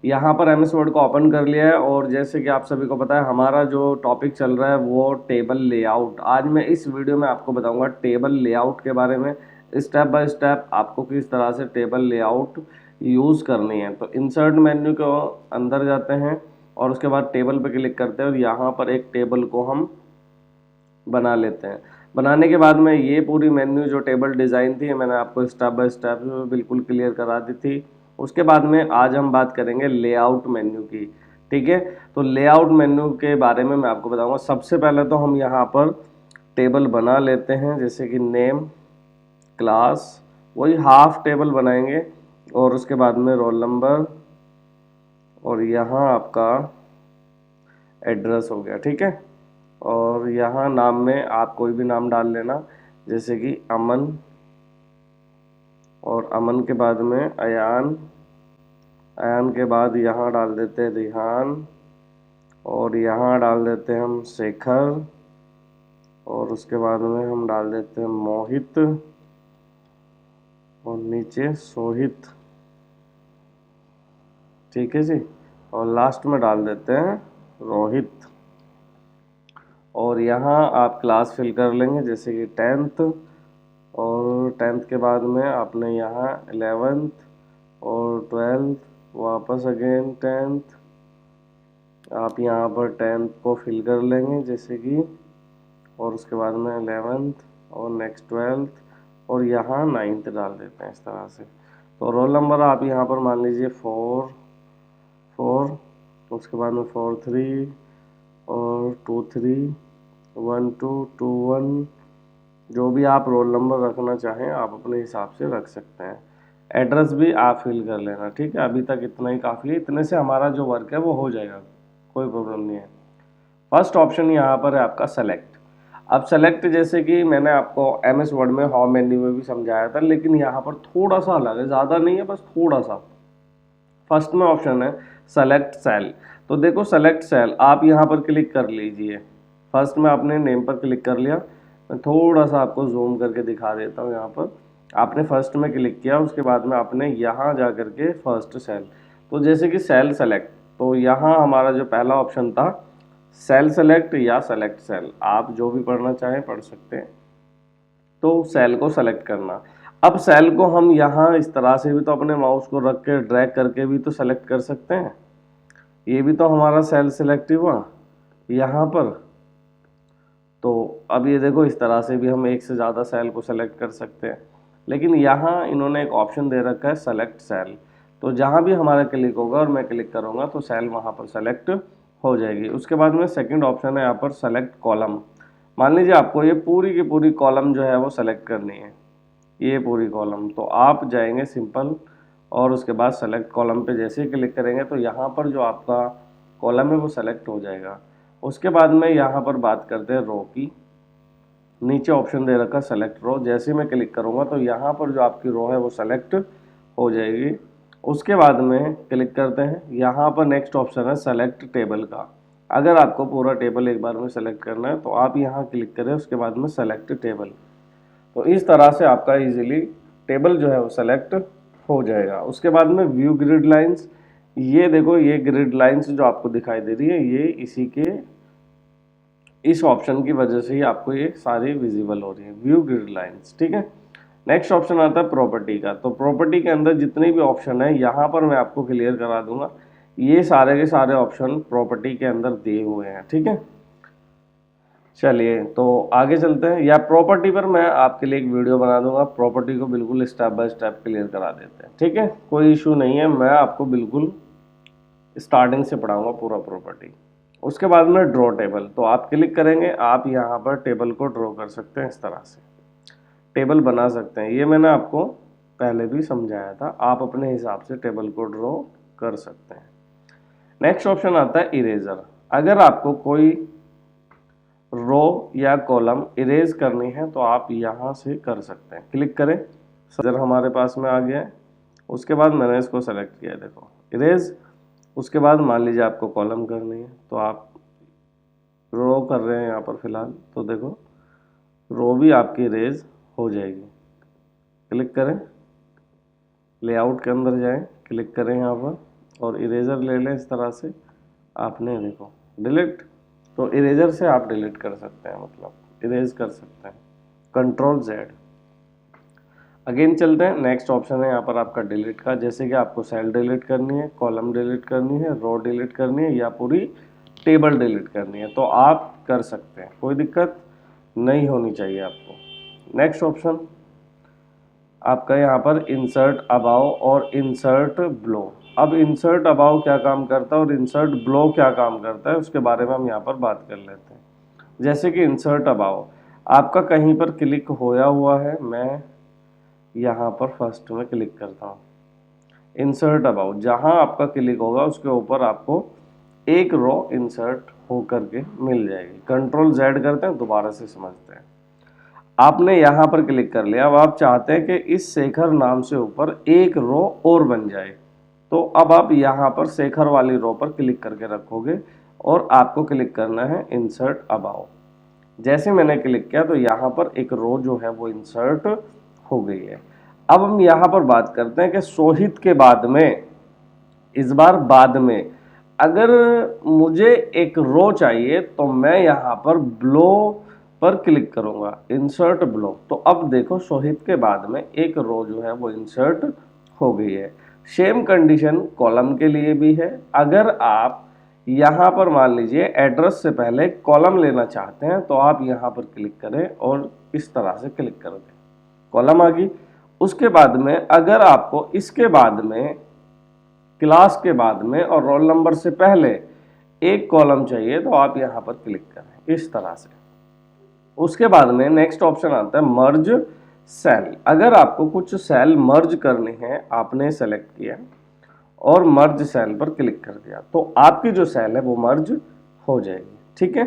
यहाँ पर MS word को ओपन कर लिया है और जैसे कि आप सभी को पता है हमारा जो टॉपिक चल रहा है वो टेबल लेआउट। आज मैं इस वीडियो में आपको बताऊंगा टेबल लेआउट के बारे में, स्टेप बाय स्टेप आपको किस तरह से टेबल लेआउट यूज़ करनी है। तो इंसर्ट मेन्यू के अंदर जाते हैं और उसके बाद टेबल पर क्लिक करते हैं और यहाँ पर एक टेबल को हम बना लेते हैं। बनाने के बाद में ये पूरी मेन्यू जो टेबल डिज़ाइन थी मैंने आपको स्टेप बाय स्टेप बिल्कुल क्लियर करा दी थी। उसके बाद में आज हम बात करेंगे लेआउट मेन्यू की। ठीक है, तो लेआउट मेन्यू के बारे में मैं आपको बताऊंगा। सबसे पहले तो हम यहाँ पर टेबल बना लेते हैं, जैसे कि नेम, क्लास, वही हाफ टेबल बनाएंगे और उसके बाद में रोल नंबर और यहाँ आपका एड्रेस हो गया। ठीक है, और यहाँ नाम में आप कोई भी नाम डाल लेना, जैसे कि अमन, और अमन के बाद में अयान, अयान के बाद यहाँ डाल देते हैं रिहान, और यहाँ डाल देते हैं हम शेखर, और उसके बाद में हम डाल देते हैं मोहित, और नीचे सोहित। ठीक है जी, और लास्ट में डाल देते हैं रोहित। और यहाँ आप क्लास फिल कर लेंगे, जैसे कि 10th, और 10th के बाद में आपने यहाँ 11th और 12th, वापस अगेन 10th, आप यहाँ पर 10th को फिल कर लेंगे जैसे कि, और उसके बाद में 11th और नेक्स्ट 12th, और यहाँ 9th डाल देते हैं इस तरह से। तो रोल नंबर आप यहाँ पर मान लीजिए 4 4, उसके बाद में 4 3 और 2 3 1 2 2 1, जो भी आप रोल नंबर रखना चाहें आप अपने हिसाब से रख सकते हैं। एड्रेस भी आप फिल कर लेना। ठीक है, अभी तक इतना ही काफ़ी है, इतने से हमारा जो वर्क है वो हो जाएगा, कोई प्रॉब्लम नहीं है। फर्स्ट ऑप्शन यहाँ पर है आपका सेलेक्ट। अब सेलेक्ट जैसे कि मैंने आपको एमएस वर्ड में होम मेन्यू में भी समझाया था, लेकिन यहाँ पर थोड़ा सा अलग है, ज़्यादा नहीं है, बस थोड़ा सा। फर्स्ट में ऑप्शन है सेलेक्ट सेल। तो देखो सेलेक्ट सेल आप यहाँ पर क्लिक कर लीजिए। फर्स्ट में आपने नेम पर क्लिक कर लिया, मैं थोड़ा सा आपको जूम करके दिखा देता हूँ। यहाँ पर आपने फर्स्ट में क्लिक किया, उसके बाद में आपने यहाँ जा करके फर्स्ट सेल, तो जैसे कि सेल सेलेक्ट, तो यहाँ हमारा जो पहला ऑप्शन था सेल सेलेक्ट या सेलेक्ट सेल, आप जो भी पढ़ना चाहें पढ़ सकते हैं। तो सेल को सेलेक्ट करना। अब सेल को हम यहाँ इस तरह से भी तो अपने माउस को रख के ड्रैग करके भी तो सेलेक्ट कर सकते हैं। ये भी तो हमारा सेल सेलेक्ट हुआ यहाँ पर। तो अब ये देखो इस तरह से भी हम एक से ज़्यादा सेल को सेलेक्ट कर सकते हैं, लेकिन यहाँ इन्होंने एक ऑप्शन दे रखा है सेलेक्ट सेल। तो जहाँ भी हमारा क्लिक होगा और मैं क्लिक करूँगा तो सेल वहाँ पर सेलेक्ट हो जाएगी। उसके बाद में सेकंड ऑप्शन है यहाँ पर सेलेक्ट कॉलम। मान लीजिए आपको ये पूरी की पूरी कॉलम जो है वो सेलेक्ट करनी है, ये पूरी कॉलम, तो आप जाएंगे सिंपल और उसके बाद सेलेक्ट कॉलम पे जैसे ही क्लिक करेंगे तो यहाँ पर जो आपका कॉलम है वो सेलेक्ट हो जाएगा। उसके बाद में यहाँ पर बात करते हैं रो की। नीचे ऑप्शन दे रखा सेलेक्ट रो, जैसे ही मैं क्लिक करूँगा तो यहाँ पर जो आपकी रो है वो सेलेक्ट हो जाएगी। उसके बाद में क्लिक करते हैं, यहाँ पर नेक्स्ट ऑप्शन है सेलेक्ट टेबल का। अगर आपको पूरा टेबल एक बार में सेलेक्ट करना है तो आप यहाँ क्लिक करें, उसके बाद में सेलेक्ट टेबल। तो इस तरह से आपका इजीली टेबल जो है वो सेलेक्ट हो जाएगा। उसके बाद में व्यू ग्रिड लाइंस, ये देखो ये ग्रिड लाइंस जो आपको दिखाई दे रही है ये इसी के इस ऑप्शन की वजह से ही आपको ये सारी विजिबल हो रही है, व्यू ग्रिड लाइंस। ठीक है, नेक्स्ट ऑप्शन आता है प्रॉपर्टी का। तो प्रॉपर्टी के अंदर जितने भी ऑप्शन है यहाँ पर मैं आपको क्लियर करा दूंगा, ये सारे के सारे ऑप्शन प्रॉपर्टी के अंदर दिए हुए हैं। ठीक है, चलिए तो आगे चलते हैं, या प्रॉपर्टी पर मैं आपके लिए एक वीडियो बना दूंगा, प्रॉपर्टी को बिल्कुल स्टेप बाय स्टेप क्लियर करा देते हैं। ठीक है, कोई इशू नहीं है, मैं आपको बिल्कुल स्टार्टिंग से पढ़ाऊंगा पूरा प्रॉपर्टी। उसके बाद में ड्रॉ टेबल, तो आप क्लिक करेंगे, आप यहाँ पर टेबल को ड्रॉ कर सकते हैं, इस तरह से टेबल बना सकते हैं। ये मैंने आपको पहले भी समझाया था, आप अपने हिसाब से टेबल को ड्रॉ कर सकते हैं। नेक्स्ट ऑप्शन आता है इरेजर। अगर आपको कोई रो या कॉलम इरेज करनी है तो आप यहाँ से कर सकते हैं, क्लिक करें, इरेजर हमारे पास में आ गया है। उसके बाद मैंने इसको सेलेक्ट किया, देखो इरेज। उसके बाद मान लीजिए आपको कॉलम करनी है तो आप रो कर रहे हैं यहाँ पर फिलहाल, तो देखो रो भी आपकी इरेज हो जाएगी। क्लिक करें, लेआउट के अंदर जाएं, क्लिक करें यहाँ पर और इरेजर ले लें इस तरह से, आपने देखो डिलीट, तो इरेजर से आप डिलीट कर सकते हैं, मतलब इरेज कर सकते हैं, कंट्रोल जेड। अगेन चलते हैं, नेक्स्ट ऑप्शन है यहाँ पर आपका डिलीट का, जैसे कि आपको सेल डिलीट करनी है, कॉलम डिलीट करनी है, रो डिलीट करनी है या पूरी टेबल डिलीट करनी है, तो आप कर सकते हैं, कोई दिक्कत नहीं होनी चाहिए आपको। नेक्स्ट ऑप्शन आपका यहाँ पर इंसर्ट अबाव और इंसर्ट ब्लो। अब इंसर्ट अबाव क्या काम करता है और इंसर्ट ब्लो क्या काम करता है उसके बारे में हम यहाँ पर बात कर लेते हैं। जैसे कि इंसर्ट अबाव, आपका कहीं पर क्लिक होया हुआ है, मैं यहाँ पर फर्स्ट में क्लिक करता हूँ, इंसर्ट अबाउ, जहाँ आपका क्लिक होगा उसके ऊपर आपको एक रो इंसर्ट हो करके मिल जाएगी। कंट्रोल जेड करते हैं, दोबारा से समझते हैं। आपने यहाँ पर क्लिक कर लिया, अब आप चाहते हैं कि इस शेखर नाम से ऊपर एक रो और बन जाए, तो अब आप यहाँ पर शेखर वाली रो पर क्लिक करके रखोगे और आपको क्लिक करना है इंसर्ट अबाउ। जैसे मैंने क्लिक किया तो यहाँ पर एक रो जो है वो इंसर्ट हो गई है। अब हम यहाँ पर बात करते हैं कि सोहित के बाद में, इस बार बाद में अगर मुझे एक रो चाहिए तो मैं यहाँ पर ब्लो पर क्लिक करूंगा, इंसर्ट ब्लो, तो अब देखो सोहित के बाद में एक रो जो है वो इंसर्ट हो गई है। सेम कंडीशन कॉलम के लिए भी है। अगर आप यहाँ पर मान लीजिए एड्रेस से पहले कॉलम लेना चाहते हैं तो आप यहाँ पर क्लिक करें और इस तरह से क्लिक कर दें, कॉलम आ गई। उसके बाद में अगर आपको इसके बाद में क्लास के बाद में और रोल नंबर से पहले एक कॉलम चाहिए तो आप यहाँ पर क्लिक करें इस तरह से। उसके बाद में नेक्स्ट ऑप्शन आता है मर्ज सेल। अगर आपको कुछ सेल मर्ज करने हैं, आपने सेलेक्ट किया और मर्ज सेल पर क्लिक कर दिया तो आपकी जो सेल है वो मर्ज हो जाएगी, ठीक है।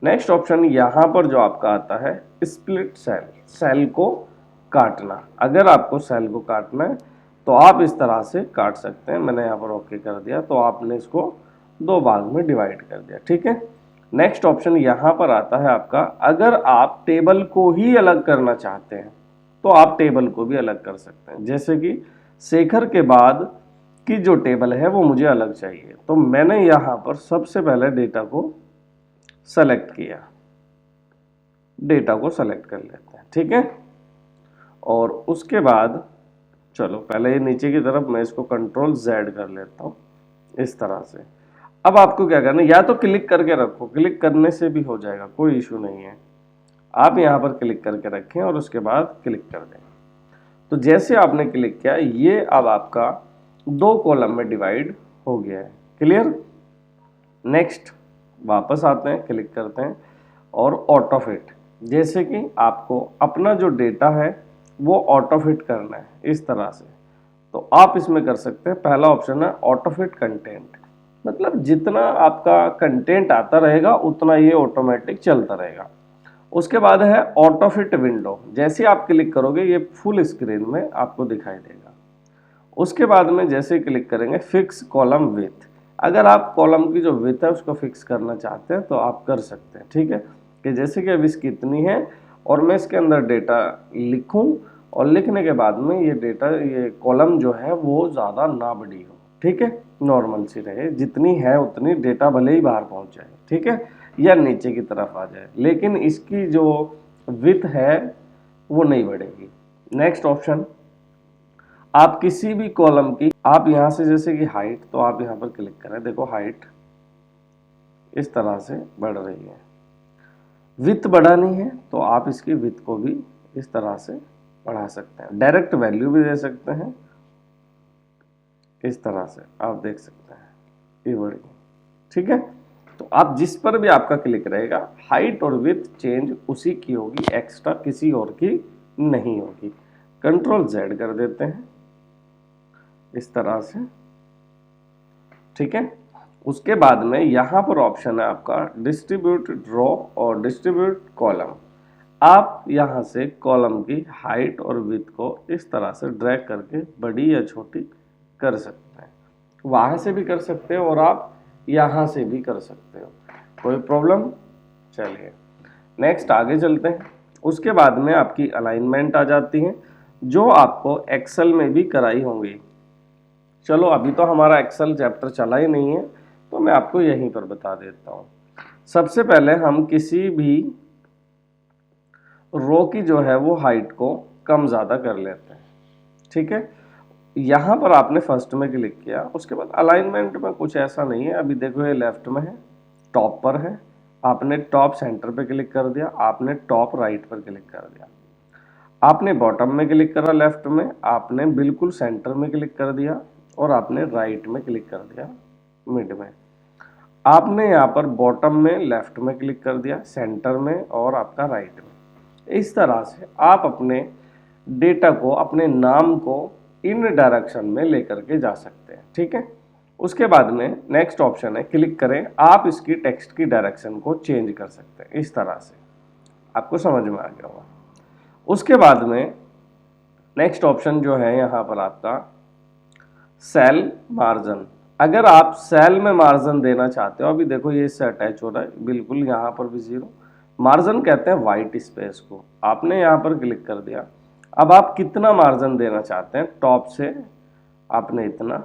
नेक्स्ट ऑप्शन यहाँ पर जो आपका आता है स्प्लिट सेल, सेल को काटना। अगर आपको सेल को काटना है तो आप इस तरह से काट सकते हैं, मैंने यहाँ पर ओके कर दिया, तो आपने इसको दो भाग में डिवाइड कर दिया, ठीक है। नेक्स्ट ऑप्शन यहाँ पर आता है आपका, अगर आप टेबल को ही अलग करना चाहते हैं तो आप टेबल को भी अलग कर सकते हैं। जैसे कि शेखर के बाद की जो टेबल है वो मुझे अलग चाहिए, तो मैंने यहाँ पर सबसे पहले डेटा को सेलेक्ट किया, डेटा को सेलेक्ट कर लेते हैं, ठीक है। और उसके बाद चलो पहले ये नीचे की तरफ मैं इसको कंट्रोल जेड कर लेता हूँ इस तरह से। अब आपको क्या करना है, या तो क्लिक करके रखो, क्लिक करने से भी हो जाएगा, कोई इशू नहीं है। आप यहाँ पर क्लिक करके रखें और उसके बाद क्लिक कर दें। तो जैसे आपने क्लिक किया ये अब आपका दो कॉलम में डिवाइड हो गया है, क्लियर। नेक्स्ट वापस आते हैं, क्लिक करते हैं और ऑटो फिट, जैसे कि आपको अपना जो डेटा है वो ऑटो फिट करना है इस तरह से, तो आप इसमें कर सकते हैं। पहला ऑप्शन है ऑटो फिट कंटेंट, मतलब जितना आपका कंटेंट आता रहेगा उतना ये ऑटोमेटिक चलता रहेगा। उसके बाद है ऑटो फिट विंडो, जैसे आप क्लिक करोगे ये फुल स्क्रीन में आपको दिखाई देगा। उसके बाद में जैसे क्लिक करेंगे फिक्स कॉलम विथ, अगर आप कॉलम की जो विथ है उसको फिक्स करना चाहते हैं तो आप कर सकते हैं, ठीक है। कि जैसे कि अब इसकी इतनी है और मैं इसके अंदर डेटा लिखूं और लिखने के बाद में ये डेटा, ये कॉलम जो है वो ज़्यादा ना बड़ी हो, ठीक है, नॉर्मल सी रहे, जितनी है उतनी डेटा भले ही बाहर पहुंच जाए, ठीक है, या नीचे की तरफ आ जाए, लेकिन इसकी जो विथ है वो नहीं बढ़ेगी। नेक्स्ट ऑप्शन, आप किसी भी कॉलम की, आप यहाँ से जैसे कि हाइट, तो आप यहाँ पर क्लिक करें, देखो हाइट इस तरह से बढ़ रही है। विथ बढ़ानी है तो आप इसकी विथ को भी इस तरह से बढ़ा सकते हैं, डायरेक्ट वैल्यू भी दे सकते हैं इस तरह से, आप देख सकते हैं ये बढ़ी, ठीक है। तो आप जिस पर भी आपका क्लिक रहेगा हाइट और विथ चेंज उसी की होगी, एक्स्ट्रा किसी और की नहीं होगी। कंट्रोल जेड कर देते हैं इस तरह से, ठीक है। उसके बाद में यहाँ पर ऑप्शन है आपका डिस्ट्रीब्यूट रो और डिस्ट्रीब्यूट कॉलम। आप यहाँ से कॉलम की हाइट और विथ को इस तरह से ड्रैग करके बड़ी या छोटी कर सकते हैं, वहाँ से भी कर सकते हो और आप यहाँ से भी कर सकते हो, कोई प्रॉब्लम। चलिए नेक्स्ट आगे चलते हैं। उसके बाद में आपकी अलाइनमेंट आ जाती है जो आपको एक्सेल में भी कराई होंगी, चलो अभी तो हमारा एक्सेल चैप्टर चला ही नहीं है, तो मैं आपको यहीं पर बता देता हूँ। सबसे पहले हम किसी भी रो की जो है वो हाइट को कम ज़्यादा कर लेते हैं, ठीक है। यहाँ पर आपने फर्स्ट में क्लिक किया, उसके बाद अलाइनमेंट में कुछ ऐसा नहीं है। अभी देखो ये लेफ्ट में है, टॉप पर है, आपने टॉप सेंटर पे क्लिक कर दिया, आपने टॉप राइट पर क्लिक कर दिया, आपने बॉटम में क्लिक करा लेफ्ट में, आपने बिल्कुल सेंटर में क्लिक कर दिया और आपने राइट में क्लिक कर दिया मिड में। आपने यहाँ पर बॉटम में लेफ्ट में क्लिक कर दिया, सेंटर में और आपका राइट में। इस तरह से आप अपने डेटा को, अपने नाम को इन डायरेक्शन में लेकर के जा सकते हैं, ठीक है। उसके बाद में नेक्स्ट ऑप्शन है, क्लिक करें, आप इसकी टेक्स्ट की डायरेक्शन को चेंज कर सकते हैं। इस तरह से आपको समझ में आ गया होगा। उसके बाद में नेक्स्ट ऑप्शन जो है यहाँ पर आपका सेल मार्जिन। अगर आप सेल में मार्जिन देना चाहते हो, अभी देखो ये इससे अटैच हो रहा है, बिल्कुल यहाँ पर भी 0। मार्जिन कहते हैं वाइट स्पेस को। आपने यहाँ पर क्लिक कर दिया, अब आप कितना मार्जिन देना चाहते हैं, टॉप से आपने इतना,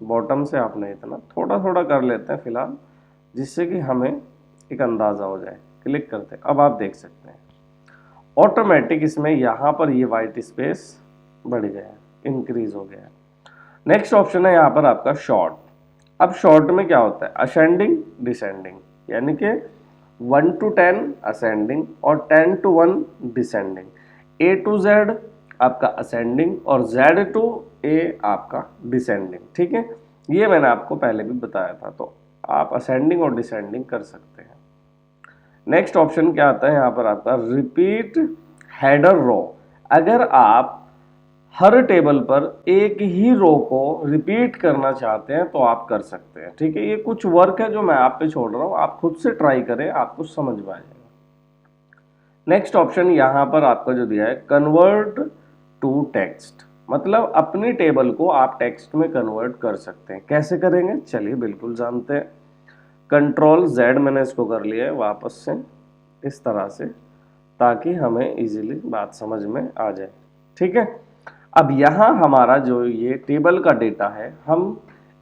बॉटम से आपने इतना, थोड़ा थोड़ा कर लेते हैं फिलहाल, जिससे कि हमें एक अंदाज़ा हो जाए। क्लिक करते हैं, अब आप देख सकते हैं ऑटोमेटिक इसमें यहाँ पर ये वाइट स्पेस बढ़ गया है, इंक्रीज हो गया है। नेक्स्ट ऑप्शन है यहाँ पर आपका शॉर्ट। अब शॉर्ट में क्या होता है, असेंडिंग डिसेंडिंग, यानी कि 1 to 10 असेंडिंग और 10 to 1 descending. A to Z आपका असेंडिंग और Z to A आपका डिसेंडिंग, ठीक है। ये मैंने आपको पहले भी बताया था, तो आप असेंडिंग और डिसेंडिंग कर सकते हैं। नेक्स्ट ऑप्शन क्या आता है यहाँ पर आपका रिपीट हेडर रो। अगर आप हर टेबल पर एक ही रो को रिपीट करना चाहते हैं तो आप कर सकते हैं, ठीक है। ये कुछ वर्क है जो मैं आप पे छोड़ रहा हूँ, आप खुद से ट्राई करें, आपको समझ में आ जाएगा। नेक्स्ट ऑप्शन यहाँ पर आपका जो दिया है कन्वर्ट टू टेक्स्ट, मतलब अपनी टेबल को आप टेक्स्ट में कन्वर्ट कर सकते हैं। कैसे करेंगे, चलिए बिल्कुल जानते हैं। कंट्रोल Z मैंने इसको कर लिया है वापस से इस तरह से, ताकि हमें इजीली बात समझ में आ जाए, ठीक है। अब यहाँ हमारा जो ये टेबल का डेटा है, हम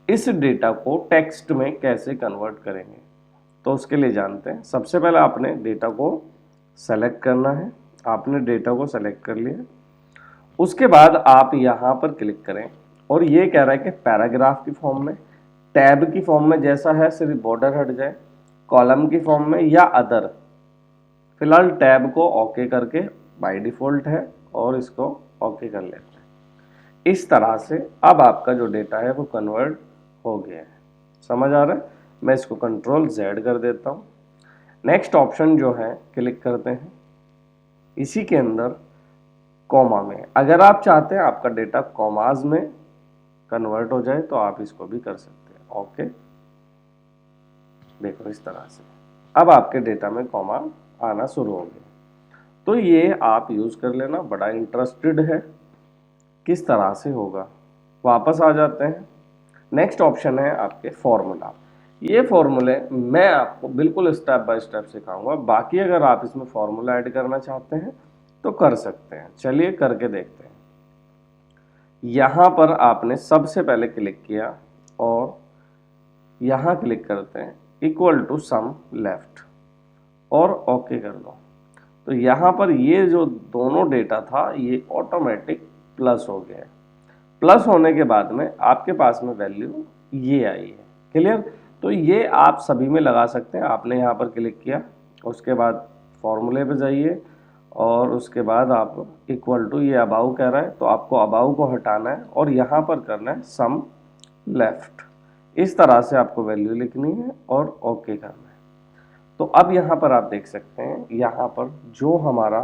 इस डेटा को टेक्स्ट में कैसे कन्वर्ट करेंगे, तो उसके लिए जानते हैं। सबसे पहले आपने डेटा को सेलेक्ट करना है, आपने डेटा को सेलेक्ट कर लिया। उसके बाद आप यहाँ पर क्लिक करें और ये कह रहा है कि पैराग्राफ की फॉर्म में, टैब की फॉर्म में जैसा है, सिर्फ बॉर्डर हट जाए, कॉलम की फॉर्म में या अदर। फिलहाल टैब को ओके करके बाय डिफ़ॉल्ट है और इसको ओके कर लेते हैं। इस तरह से अब आपका जो डेटा है वो कन्वर्ट हो गया है, समझ आ रहा है। मैं इसको कंट्रोल Z कर देता हूँ। नेक्स्ट ऑप्शन जो है क्लिक करते हैं, इसी के अंदर कॉमा में, अगर आप चाहते हैं आपका डेटा कॉमाज में कन्वर्ट हो जाए तो आप इसको भी कर सकते हैं। ओके, देखो इस तरह से अब आपके डेटा में कॉमा आना शुरू हो गया। तो ये आप यूज़ कर लेना, बड़ा इंटरेस्टेड है किस तरह से होगा। वापस आ जाते हैं, नेक्स्ट ऑप्शन है आपके फॉर्मूला। ये फॉर्मूले मैं आपको बिल्कुल स्टेप बाय स्टेप सिखाऊंगा, बाकी अगर आप इसमें फॉर्मूला ऐड करना चाहते हैं तो कर सकते हैं। चलिए करके देखते हैं। यहाँ पर आपने सबसे पहले क्लिक किया और यहाँ क्लिक करते हैं इक्वल टू सम लेफ्ट और ओके कर दो। तो यहाँ पर ये जो दोनों डेटा था ये ऑटोमेटिक प्लस हो गया है। प्लस होने के बाद में आपके पास में वैल्यू ये आई है, क्लियर। तो ये आप सभी में लगा सकते हैं। आपने यहाँ पर क्लिक किया, उसके बाद फॉर्मूले पे जाइए और उसके बाद आप इक्वल टू, ये अबाउ कह रहा है तो आपको अबाउ को हटाना है और यहाँ पर करना है सम लेफ्ट। इस तरह से आपको वैल्यू लिखनी है और ओके करना है। तो अब यहाँ पर आप देख सकते हैं, यहाँ पर जो हमारा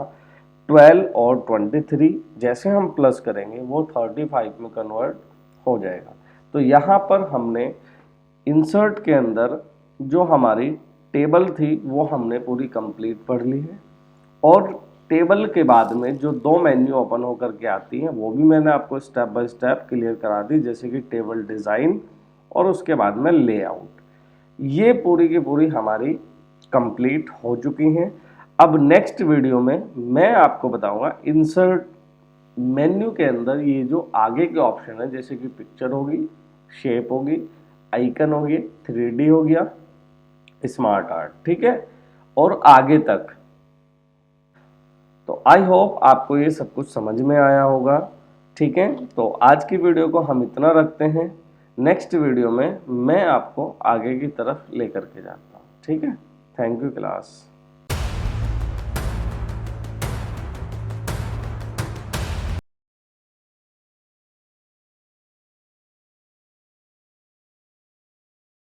12 और 23 जैसे हम प्लस करेंगे वो 35 में कन्वर्ट हो जाएगा। तो यहाँ पर हमने इंसर्ट के अंदर जो हमारी टेबल थी वो हमने पूरी कंप्लीट पढ़ ली है, और टेबल के बाद में जो दो मेन्यू ओपन होकर के आती हैं वो भी मैंने आपको स्टेप बाय स्टेप क्लियर करा दी, जैसे कि टेबल डिज़ाइन और उसके बाद में लेआउट। ये पूरी की पूरी हमारी कंप्लीट हो चुकी हैं। अब नेक्स्ट वीडियो में मैं आपको बताऊंगा इंसर्ट मेन्यू के अंदर ये जो आगे के ऑप्शन है, जैसे कि पिक्चर होगी, शेप होगी, आइकन होगी, 3D हो गया, स्मार्ट आर्ट, ठीक है, और आगे तक। तो आई होप आपको ये सब कुछ समझ में आया होगा, ठीक है। तो आज की वीडियो को हम इतना रखते हैं, नेक्स्ट वीडियो में मैं आपको आगे की तरफ लेकर के जाता हूँ, ठीक है। Thank you class.